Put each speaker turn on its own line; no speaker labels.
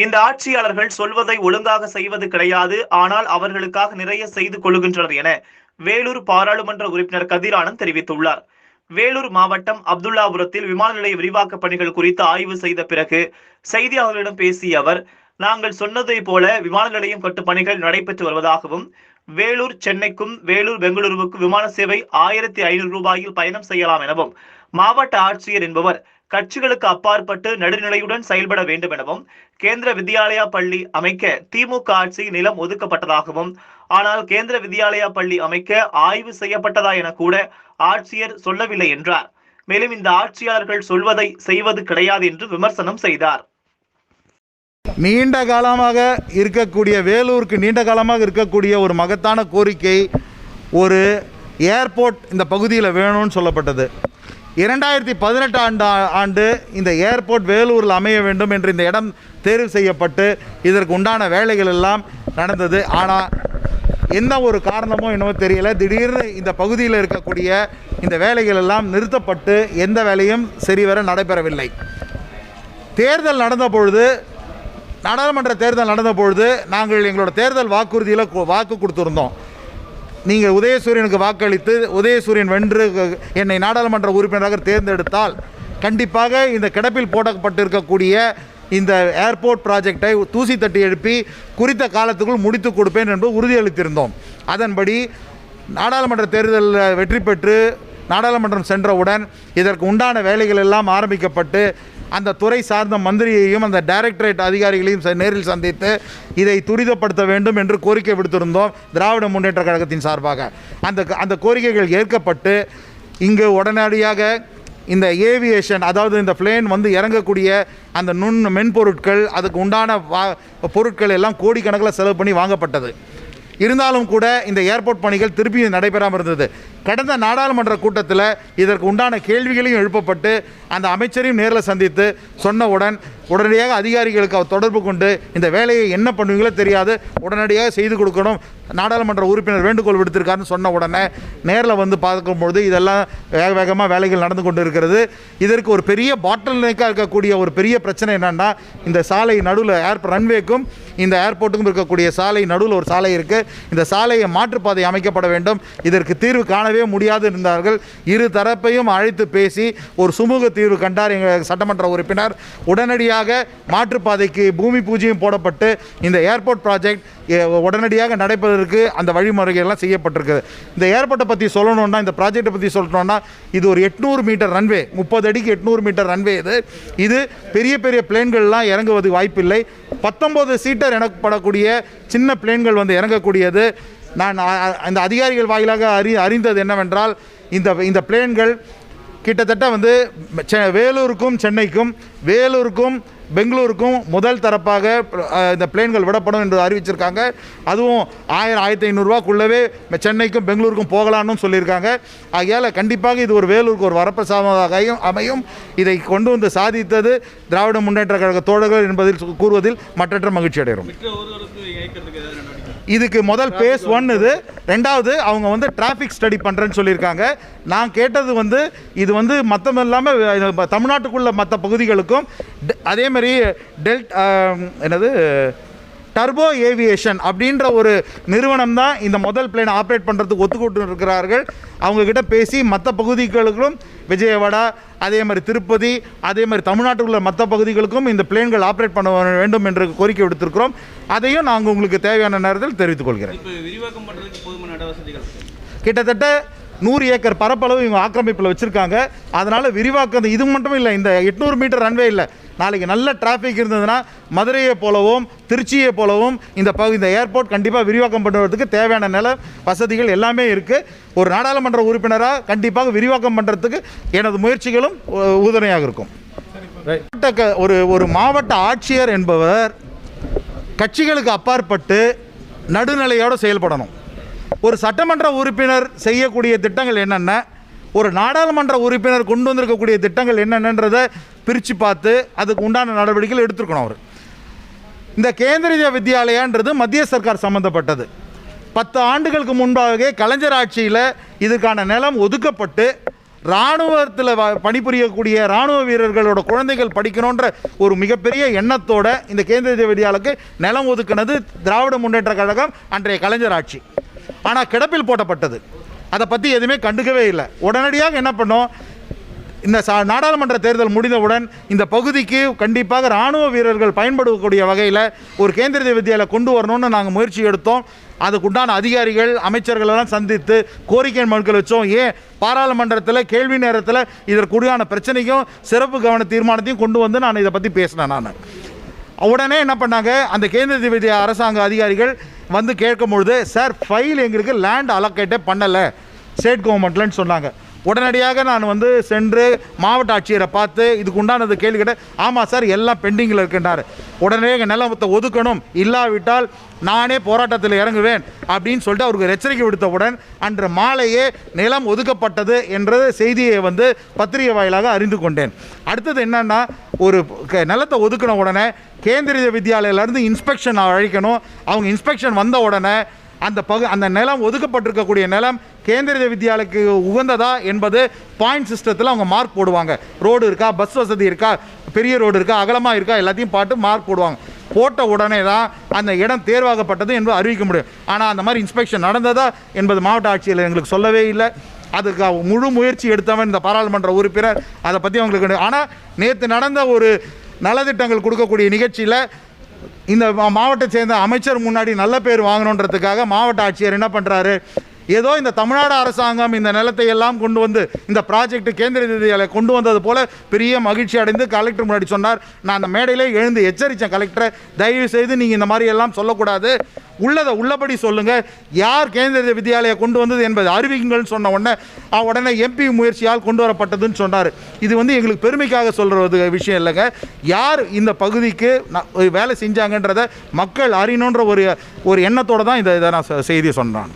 இந்த ஆட்சியாளர்கள் சொல்வதை ஒழுங்காக செய்வது கிடையாது, ஆனால் அவர்களுக்காக நிறைய செய்து கொள்கின்றனர் என வேலூர் பாராளுமன்ற உறுப்பினர் கதிரானந்த் தெரிவித்துள்ளார். வேலூர் மாவட்டம் அப்துல்லாபுரத்தில் விமான நிலைய விரிவாக்க பணிகள் குறித்து ஆய்வு செய்த பிறகு செய்தியாளர்களிடம் பேசிய அவர், நாங்கள் சொன்னதை போல விமான நிலையம் கட்டும் பணிகள் நடைபெற்று வருவதாகவும், வேலூர் சென்னைக்கும் வேலூர் பெங்களூருவுக்கும் விமான சேவை 1500 ரூபாயில் பயணம் செய்யலாம் எனவும், மாவட்ட ஆட்சியர் என்பவர் கட்சிகளுக்கு அப்பாற்பட்டு நடுநிலையுடன் செயல்பட வேண்டும் எனவும், கேந்திர வித்யாலயா பள்ளி அமைக்க திமுக ஆட்சியில் நிலம் ஒதுக்கப்பட்டதாகவும், ஆனால் கேந்திர வித்யாலயா பள்ளி அமைக்க ஆய்வு செய்யப்பட்டதா என கூட ஆட்சியர் சொல்லவில்லை என்றார். மேலும் இந்த ஆட்சியாளர்கள் சொல்வதை செய்வது கிடையாது என்று விமர்சனம் செய்தார்.
நீண்ட காலமாக இருக்கக்கூடிய வேலூருக்கு நீண்ட காலமாக இருக்கக்கூடிய ஒரு மகத்தான கோரிக்கை, ஒரு ஏர்போர்ட் இந்த பகுதியில் வேணும்னு சொல்லப்பட்டது. 2018 ஆண்டு இந்த ஏர்போர்ட் வேலூரில் அமைய வேண்டும் என்று இந்த இடம் தேர்வு செய்யப்பட்டு இதற்கு உண்டான வேலைகள் எல்லாம் நடந்தது. ஆனால் எந்த ஒரு காரணமும் என்னவோ தெரியல, திடீர்னு இந்த பகுதியில் இருக்கக்கூடிய இந்த வேலைகள் எல்லாம் நிறுத்தப்பட்டு எந்த வேலையும் சரிவர நடைபெறவில்லை. தேர்தல் நடந்த பொழுது, நாடாளுமன்ற தேர்தல் நடந்த பொழுது நாங்கள் எங்களோட தேர்தல் வாக்குறுதியில் வாக்கு கொடுத்துருந்தோம். நீங்கள் உதயசூரியனுக்கு வாக்களித்து உதயசூரியன் வென்று என்னை நாடாளுமன்ற உறுப்பினராக தேர்ந்தெடுத்தால் கண்டிப்பாக இந்த கிடப்பில் போடப்பட்டிருக்கக்கூடிய இந்த ஏர்போர்ட் ப்ராஜெக்டை தூசி தட்டி எழுப்பி குறித்த காலத்துக்குள் முடித்து கொடுப்பேன் என்று உறுதியளித்திருந்தோம். அதன்படி நாடாளுமன்ற தேர்தலில் வெற்றி பெற்று நாடாளுமன்றம் சென்றவுடன் இதற்கு உண்டான வேலைகள் எல்லாம் ஆரம்பிக்கப்பட்டு அந்த துறை சார்ந்த மந்திரியையும் அந்த டைரக்டரேட் அதிகாரிகளையும் நேரில் சந்தித்து இதை துரிதப்படுத்த வேண்டும் என்று கோரிக்கை விடுத்திருந்தோம் திராவிட முன்னேற்ற கழகத்தின் சார்பாக. அந்த கோரிக்கைகள் ஏற்கப்பட்டு இங்கு உடனடியாக இந்த ஏவியேஷன், அதாவது இந்த பிளேன் வந்து இறங்கக்கூடிய அந்த மென்பொருட்கள், அதுக்கு உண்டான பொருட்கள் எல்லாம் கோடிக்கணக்கில் செலவு பண்ணி வாங்கப்பட்டது. இருந்தாலும் கூட இந்த ஏர்போர்ட் பணிகள் திருப்பி நடைபெறாமல் இருந்தது. கடந்த நாடாளுமன்ற கூட்டத்தில் இதற்கு உண்டான கேள்விகளையும் எழுப்பப்பட்டு அந்த அமைச்சரையும் நேரில் சந்தித்து சொன்னவுடன் உடனடியாக அதிகாரிகளுக்கு அவர் தொடர்பு கொண்டு இந்த வேலையை என்ன பண்ணுவீங்களோ தெரியாது, உடனடியாக செய்து கொடுக்கணும், நாடாளுமன்ற உறுப்பினர் வேண்டுகோள் விடுத்திருக்காருன்னு சொன்ன உடனே நேரில் வந்து பார்க்கும்பொழுது இதெல்லாம் வேகமாக வேலைகள் நடந்து கொண்டு இருக்கிறது. இதற்கு ஒரு பெரிய பாட்டில் நெக்காக இருக்கக்கூடிய ஒரு பெரிய பிரச்சனை என்னென்னா, இந்த சாலை நடுவில் ரன்வேக்கும் இந்த ஏர்போர்ட்டுக்கும் இருக்கக்கூடிய சாலை நடுவில் ஒரு சாலை இருக்குது. இந்த சாலையை மாற்றுப்பாதை அமைக்கப்பட வேண்டும். இதற்கு தீர்வு காணவே முடியாது இருந்தார்கள். இரு தரப்பையும் அழைத்து பேசி ஒரு சுமூக தீர்வு கண்டார் எங்கள் சட்டமன்ற உறுப்பினர். உடனடியாக மாற்றுப்பாதைக்கு பூமி பூஜையும் போடப்பட்டு இந்த ஏர்போர்ட் ப்ராஜெக்ட் உடனடியாக நடைபெறுவதற்கு அந்த வழிமுறைகள் எல்லாம் செய்யப்பட்டிருக்குது. இந்த ஏர்போர்ட்டை பற்றி சொல்லணும்னா, இந்த ப்ராஜெக்டை பற்றி சொல்லணும்னா, இது ஒரு 800 மீட்டர் ரன்வே, 30 அடிக்கு 800 மீட்டர் ரன்வே. இது பெரிய பெரிய பிளேன்கள்லாம் இறங்குவது வாய்ப்பில்லை. 19 சீட்டர் எனப்படக்கூடிய சின்ன பிளேன்கள் வந்து இறங்கக்கூடியது. நான் அந்த அதிகாரிகள் வாயிலாக அறிந்தது என்னவென்றால், இந்த பிளேன்கள் கிட்டத்தட்ட வந்து வேலூருக்கும் சென்னைக்கும் வேலூருக்கும் பெங்களூருக்கும் முதல் தரப்பாக இந்த பிளேன்கள் விடப்படும் என்று அறிவிச்சிருக்காங்க. அதுவும் 1000-1500 ரூபாக்குள்ளவே சென்னைக்கும் பெங்களூருக்கும் போகலான்னு சொல்லியிருக்காங்க. ஆகையால் கண்டிப்பாக இது ஒரு வேலூருக்கு ஒரு வரப்பிரசாதமாக அமையும். இதை கொண்டு வந்து சாதித்தது திராவிட முன்னேற்ற கழக தோழர்கள் என்பதில் கூறுவதில் மற்றற்ற மகிழ்ச்சி அடைகிறோம். இதுக்கு முதல் phase 1 இது. ரெண்டாவது அவங்க வந்து டிராஃபிக் ஸ்டடி பண்ணுறேன்னு சொல்லியிருக்காங்க. நான் கேட்டது வந்து இது வந்து மற்ற இல்லாமல் தமிழ்நாட்டுக்குள்ள மற்ற பகுதிகளுக்கும் அதேமாதிரி டர்போ ஏவியேஷன் அப்படின்ற ஒரு நிறுவனம் தான் இந்த முதல் பிளேனை ஆப்ரேட் பண்ணுறதுக்கு ஒத்துக்கொண்டு இருக்கிறார்கள். அவங்கக்கிட்ட பேசி மற்ற பகுதிகளுக்கும் விஜயவாடா, அதே மாதிரி திருப்பதி, அதே மாதிரி தமிழ்நாட்டுக்குள்ள மற்ற பகுதிகளுக்கும் இந்த பிளேன்கள் ஆப்ரேட் பண்ண வேண்டும் என்று கோரிக்கை விடுத்திருக்கிறோம். அதையும் நாங்கள் உங்களுக்கு தேவையான நேரத்தில் தெரிவித்துக் கொள்கிறேன். கிட்டத்தட்ட 100 ஏக்கர் பரப்பளவு இவங்க ஆக்கிரமிப்பில் வச்சுருக்காங்க. அதனால் விரிவாக்கம் இது மட்டும் இல்லை, இந்த 800 மீட்டர் ரன்வே இல்லை, நாளைக்கு நல்ல டிராஃபிக் இருந்ததுன்னா மதுரையை போலவும் திருச்சியை போலவும் இந்த ஏர்போர்ட் கண்டிப்பாக விரிவாக்கம் பண்ணுறதுக்கு தேவையான நில வசதிகள் எல்லாமே இருக்குது. ஒரு நாடாளுமன்ற உறுப்பினராக கண்டிப்பாக விரிவாக்கம் பண்ணுறதுக்கு எனது முயற்சிகளும் உறுதுணையாக இருக்கும். ஒரு மாவட்ட ஆட்சியர் என்பவர் கட்சிகளுக்கு அப்பாற்பட்டு நடுநிலையோடு செயல்படணும். ஒரு சட்டமன்ற உறுப்பினர் செய்யக்கூடிய திட்டங்கள் என்னென்ன, ஒரு நாடாளுமன்ற உறுப்பினர் கொண்டு வந்திருக்கக்கூடிய திட்டங்கள் என்னென்னன்றதை பிரித்து பார்த்து அதுக்கு உண்டான நடவடிக்கைகள் எடுத்துருக்கணும். அவர் இந்த கேந்திரிய வித்யாலயான்றது மத்திய சர்க்கார் சம்மந்தப்பட்டது. 10 ஆண்டுகளுக்கு முன்பாகவே கலைஞர் ஆட்சியில் இதுக்கான நிலம் ஒதுக்கப்பட்டு இராணுவத்தில் பணிபுரியக்கூடிய இராணுவ வீரர்களோட குழந்தைகள் படிக்கணுன்ற ஒரு மிகப்பெரிய எண்ணத்தோட இந்த கேந்திரிய வித்யாலயக்கு நிலம் ஒதுக்கினது திராவிட முன்னேற்ற கழகம், அன்றைய கலைஞர் ஆட்சி. ஆனால் கிடப்பில் போட்டப்பட்டது. அதை பற்றி எதுவுமே கண்டுக்கவே இல்லை. உடனடியாக என்ன பண்ணோம், இந்த நாடாளுமன்ற தேர்தல் முடிந்தவுடன் இந்த பகுதிக்கு கண்டிப்பாக இராணுவ வீரர்கள் பயன்படக்கூடிய வகையில் ஒரு கேந்திரிய வித்யாலயம் கொண்டு வரணும்னு நாங்கள் முயற்சி எடுத்தோம். அதுக்குண்டான அதிகாரிகள் அமைச்சர்களெல்லாம் சந்தித்து கோரிக்கை மனுக்கள் வச்சோம். ஏன் பாராளுமன்றத்தில் கேள்வி நேரத்தில் இதற்குடியான பிரச்சனைக்கும் சிறப்பு கவன தீர்மானத்தையும் கொண்டு வந்து நான் இதை பற்றி பேசினேன். நான் உடனே என்ன பண்ணாங்க, அந்த கேந்திரிய வித்யா அரசாங்க அதிகாரிகள் வந்து கேட்கும்பொழுது, சார் ஃபைல் எங்களுக்கு லேண்ட் அலோகேட்டே பண்ணலை ஸ்டேட் கவர்மெண்ட்லன்னு சொன்னாங்க. உடனடியாக நான் வந்து சென்று மாவட்ட ஆட்சியரை பார்த்து இதுக்கு உண்டானது கேள்வி கேட்டேன். ஆமாம் சார், எல்லாம் பெண்டிங்கில் இருக்கின்றார். உடனடியாக நிலத்தை ஒதுக்கணும், இல்லாவிட்டால் நானே போராட்டத்தில் இறங்குவேன் அப்படின்னு சொல்லிட்டு அவருக்கு எச்சரிக்கை விடுத்தவுடன் அன்று மாலையே நிலம் ஒதுக்கப்பட்டது என்ற செய்தியை வந்து பத்திரிகை வாயிலாக அறிந்து கொண்டேன். அடுத்தது என்னன்னா, ஒரு நிலத்தை ஒதுக்கின உடனே கேந்திரிய வித்யாலயிலேருந்து இன்ஸ்பெக்ஷன் அழைக்கணும். அவங்க இன்ஸ்பெக்ஷன் வந்த உடனே அந்த நிலம் ஒதுக்கப்பட்டிருக்கக்கூடிய நிலம் கேந்திரிய வித்யாலயக்கு உகந்ததா என்பது பாயிண்ட் சிஸ்டத்தில் அவங்க மார்க் போடுவாங்க. ரோடு இருக்கா, பஸ் வசதி இருக்கா, பெரிய ரோடு இருக்கா, அகலமாக இருக்கா, எல்லாத்தையும் பார்த்து மார்க் போடுவாங்க. போட்ட உடனே தான் அந்த இடம் தேர்வாகப்பட்டது என்பது அறிவிக்க முடியும். ஆனால் அந்த மாதிரி இன்ஸ்பெக்ஷன் நடந்ததா என்பது மாவட்ட ஆட்சியர் எங்களுக்கு சொல்லவே இல்லை. அதுக்கு முழு முயற்சி எடுத்தவன் இந்த பாராளுமன்ற உறுப்பினர். அதை பற்றி அவங்களுக்கு ஆனால் நேற்று நடந்த ஒரு நலத்திட்டங்கள் கொடுக்கக்கூடிய நிகழ்ச்சியில் இந்த மாவட்டத்தை சேர்ந்த அமைச்சர் முன்னாடி நல்ல பேர் வாங்கணுன்றதுக்காக மாவட்ட ஆட்சியர் என்ன பண்ணுறாரு, ஏதோ இந்த தமிழ்நாடு அரசாங்கம் இந்த நிலத்தை எல்லாம் கொண்டு வந்து இந்த ப்ராஜெக்ட் கேந்திரிய வித்யாலயம் கொண்டு வந்தது போல் பெரிய மகிழ்ச்சி அடைந்து கலெக்டர் முன்னாடி சொன்னார். நான் அந்த மேடையிலே எழுந்து எச்சரித்தேன் கலெக்டரை, தயவு செய்து நீங்கள் இந்த மாதிரி எல்லாம் சொல்லக்கூடாது, உள்ளதை உள்ளபடி சொல்லுங்கள், யார் கேந்திரிய வித்யாலயம் கொண்டு வந்தது என்பது அறிவிக்குங்கள்னு சொன்ன உடனே எம்பி முயற்சியால் கொண்டு வரப்பட்டதுன்னு சொன்னார். இது வந்து எங்களுக்கு பெருமைக்காக சொல்கிறது விஷயம் இல்லைங்க. யார் இந்த பகுதிக்கு வேலை செஞ்சாங்கன்றதை மக்கள் அறியணுன்ற ஒரு எண்ணத்தோடு தான் இதை நான் செய்தியை சொன்னான்.